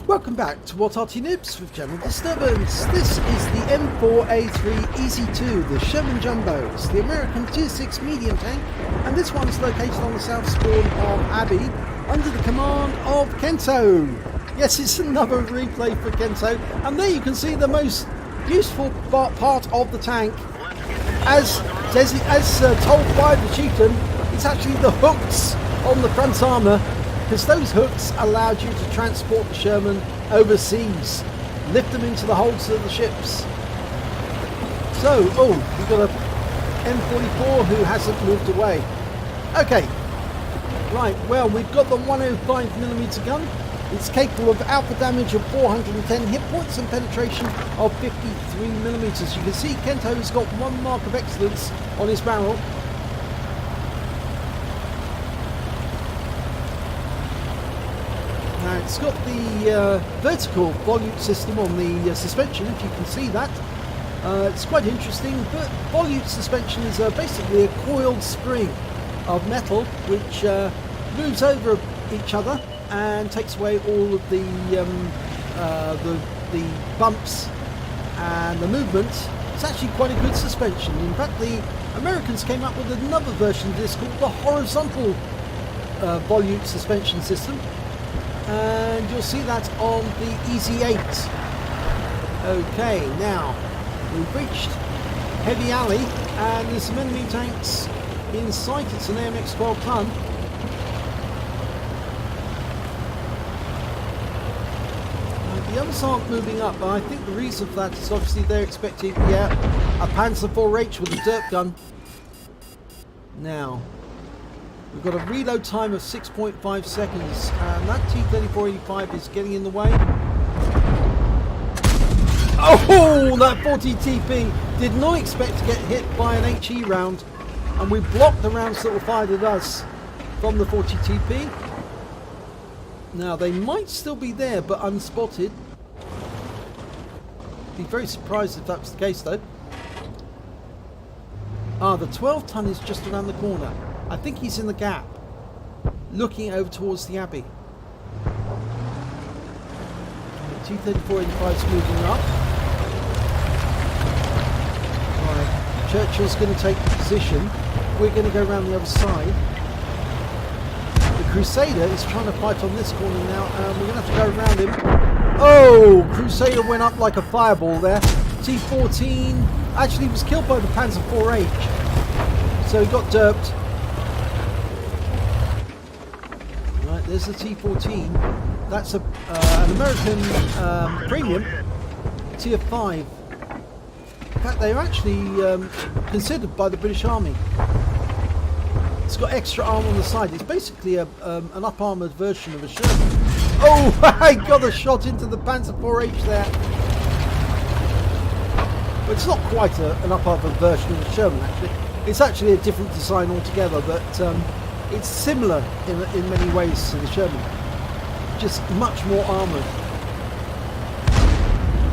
Welcome back to What Arty Noobs with General Disturbance. This is the M4A3E2 the Sherman Jumbo. It's the American Tier 6 medium tank, and this one's located on the south spawn of Abbey under the command of Kento. Yes, it's another replay for Kento, and there you can see the most useful part of the tank. As told by the chieftain, it's actually the hooks on the front armour, because those hooks allowed you to transport the Sherman overseas, lift them into the holds of the ships. So, we've got a M44 who hasn't moved away. Okay, right, well, we've got the 105mm gun. It's capable of alpha damage of 410 hit points and penetration of 53mm. You can see Kento's got one mark of excellence on his barrel. Now it's got the vertical volute system on the suspension, if you can see that. It's quite interesting, but volute suspension is basically a coiled spring of metal which moves over each other and takes away all of the bumps and the movement. It's actually quite a good suspension. In fact, the Americans came up with another version of this called the horizontal volute suspension system. And you'll see that on the EZ8. Okay, now we've reached Heavy Alley, and there's some enemy tanks in sight. It's an AMX 12 ton. The others aren't moving up, but I think the reason for that is obviously they're expecting, a Panzer 4H with a dirt gun. Now, we've got a reload time of 6.5 seconds, and that T-3485 is getting in the way. Oh, that 40 TP did not expect to get hit by an HE round, and we blocked the rounds that were fired at us from the 40 TP. Now, they might still be there, but unspotted. Be very surprised if that was the case, though. The 12 ton is just around the corner. I think he's in the gap, looking over towards the Abbey. T-3485 is moving up. Right, Churchill's going to take the position. We're going to go around the other side. The Crusader is trying to fight on this corner now, and we're going to have to go around him. Oh, Crusader went up like a fireball there. T-14 actually was killed by the Panzer 4H, so he got derped. There's the T-14. That's an American premium Tier 5. In fact, they're actually considered by the British Army. It's got extra arm on the side. It's basically an up-armoured version of a Sherman. Oh, I got a shot into the Panzer 4H there. But it's not quite an up-armoured version of a Sherman, actually. It's actually a different design altogether, but it's similar in many ways to the Sherman, just much more armoured.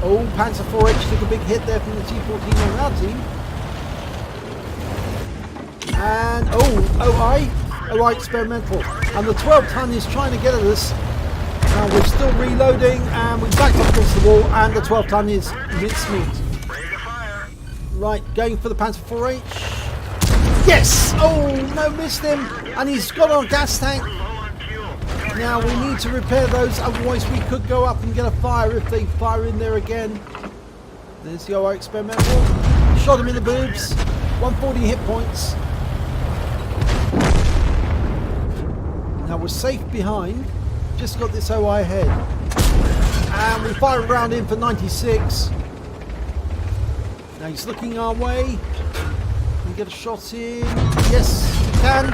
Oh, Panzer 4H took a big hit there from the T-14 on our team. And, OI experimental. And the 12 ton is trying to get at us. Now we're still reloading, and we backed up against the wall, and the 12 ton is mincemeat. Right, going for the Panzer 4H. Yes! Oh, no, missed him. And he's got our gas tank. Now we need to repair those, otherwise we could go up and get a fire if they fire in there again. There's the OI experimental. Shot him in the boobs. 140 hit points. Now we're safe behind. Just got this OI ahead. And we fire around him for 96. Now he's looking our way. Get a shot in. Yes, we can.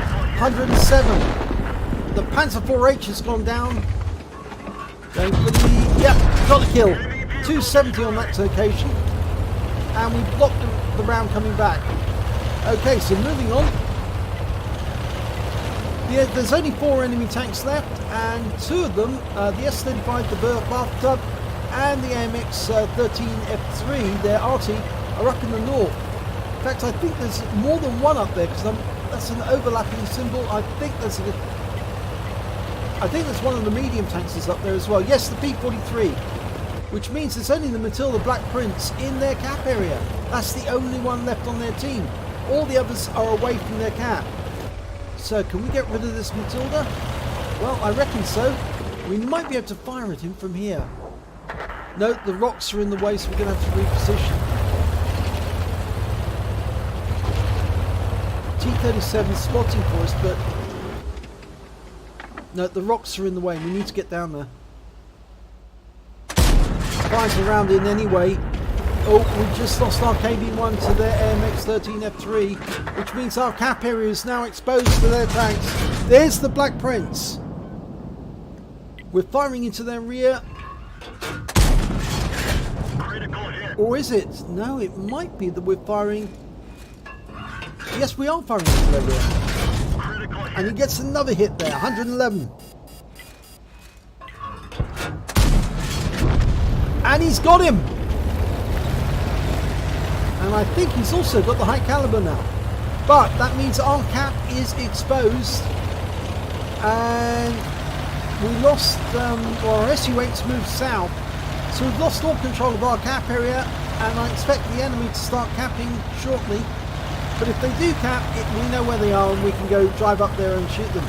107. The Panzer 4H has gone down. Going for the... Yep, got a kill. 270 on that occasion. And we blocked the round coming back. Okay, so moving on. Yeah, there's only 4 enemy tanks left, and 2 of them, the S-35, the bathtub, and the AMX 13F3, their Arty, are up in the north. In fact, I think there's more than one up there, because that's an overlapping symbol. I think there's I think there's one of the medium tanks is up there as well. Yes, the P-43, which means it's only the Matilda Black Prince in their cap area. That's the only one left on their team. All the others are away from their cap. So can we get rid of this Matilda? Well, I reckon so. We might be able to fire at him from here. No, the rocks are in the way, so we're going to have to reposition. T-37 spotting for us, but no, the rocks are in the way. We need to get down there. Fires around in anyway. Oh, we just lost our KB1 to their AMX-13F3, which means our cap area is now exposed to their tanks. There's the Black Prince. We're firing into their rear. Or is it? No, it might be that we're firing. Yes, we are firing into their rear. And he gets another hit there, 111. And he's got him. And I think he's also got the High Calibre now. But that means our cap is exposed. And we lost, our SU-8's moved south. So we've lost all control of our cap area. And I expect the enemy to start capping shortly. But if they do cap, we know where they are and we can go drive up there and shoot them.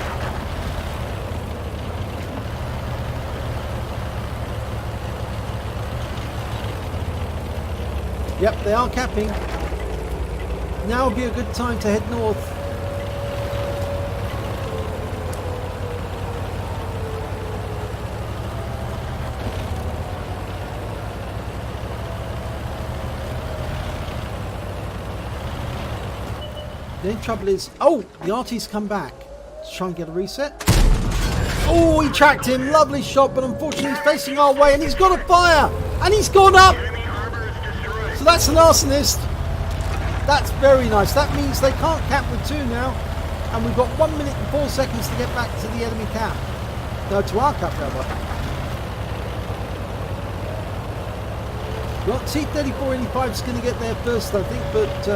Yep, they are capping. Now would be a good time to head north. The only trouble is, oh, the Arty's come back to try and get a reset. Oh, he tracked him, lovely shot, but unfortunately he's facing our way and he's got a fire and he's gone up. So that's an arsonist. That's very nice. That means they can't cap with 2 now. And we've got 1 minute and 4 seconds to get back to the enemy cap. No, to our cap rather. Well, T-3485 is going to get there first, I think, but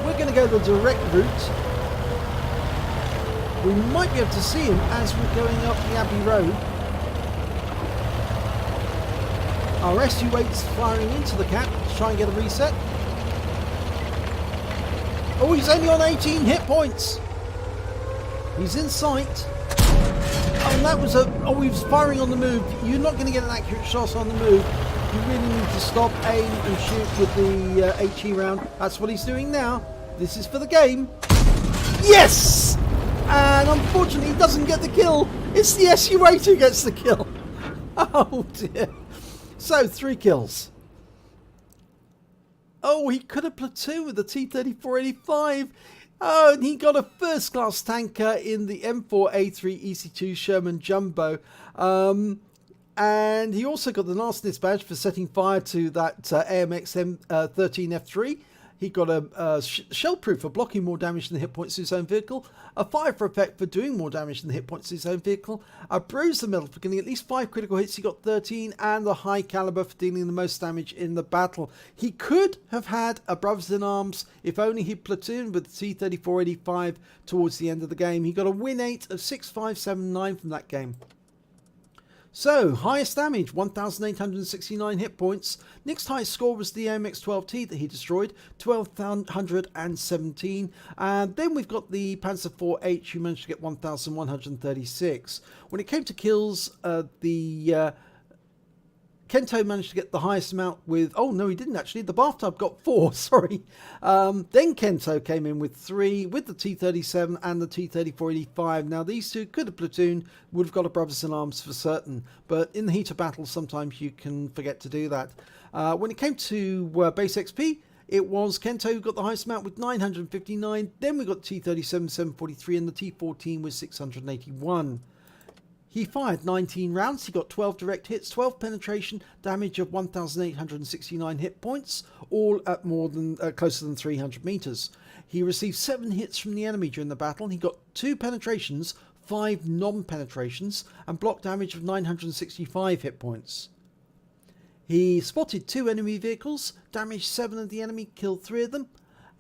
we're going to go the direct route. We might be able to see him as we're going up the Abbey Road. Our SU-8's firing into the cap to try and get a reset. Oh, he's only on 18 hit points. He's in sight. Oh, and that was a... Oh, he was firing on the move. You're not going to get an accurate shot on the move. You really need to stop, aim and shoot with the HE round. That's what he's doing now. This is for the game. Yes! And unfortunately he doesn't get the kill. It's the SU-8 who gets the kill. Oh dear. So 3 kills. Oh, he could have platooned with the T-3485. Oh, and he got a first class tanker in the M4A3E2 Sherman Jumbo. And he also got the nastiness badge for setting fire to that AMX 13F3. He got a shell proof for blocking more damage than the hit points to his own vehicle, a fire for effect for doing more damage than the hit points to his own vehicle, a bruiser medal for getting at least 5 critical hits, he got 13, and the High Calibre for dealing the most damage in the battle. He could have had a Brothers in Arms if only he platooned with the T-3485 towards the end of the game. He got a win 8 of 6579 from that game. So, highest damage, 1,869 hit points. Next highest score was the AMX-12T that he destroyed, 1,217. And then we've got the Panzer IV-H, who managed to get 1,136. When it came to kills, Kento managed to get the highest amount with... Oh, no, he didn't actually. The bathtub got 4, sorry. Then Kento came in with 3 with the T-37 and the T-3485. Now, these two could have platooned, would have got a Brothers in Arms for certain. But in the heat of battle, sometimes you can forget to do that. When it came to base XP, it was Kento who got the highest amount with 959. Then we got T-37, 743, and the T-14 with 681. He fired 19 rounds, he got 12 direct hits, 12 penetration, damage of 1,869 hit points, all at more than closer than 300 meters. He received 7 hits from the enemy during the battle, and he got 2 penetrations, 5 non-penetrations, and block damage of 965 hit points. He spotted 2 enemy vehicles, damaged 7 of the enemy, killed 3 of them.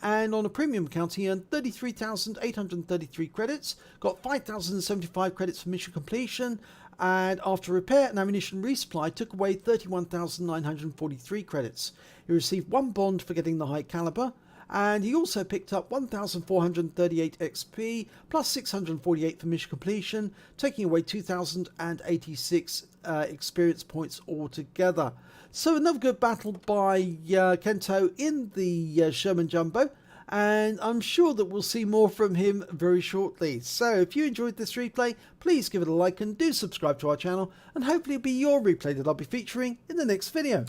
And on a premium account, he earned 33,833 credits, got 5,075 credits for mission completion, and after repair and ammunition resupply took away 31,943 credits. He received 1 bond for getting the High Calibre, and he also picked up 1,438 XP plus 648 for mission completion, taking away 2,086 experience points altogether. So another good battle by Kento in the Sherman Jumbo, and I'm sure that we'll see more from him very shortly. So if you enjoyed this replay, please give it a like and do subscribe to our channel, and hopefully it'll be your replay that I'll be featuring in the next video.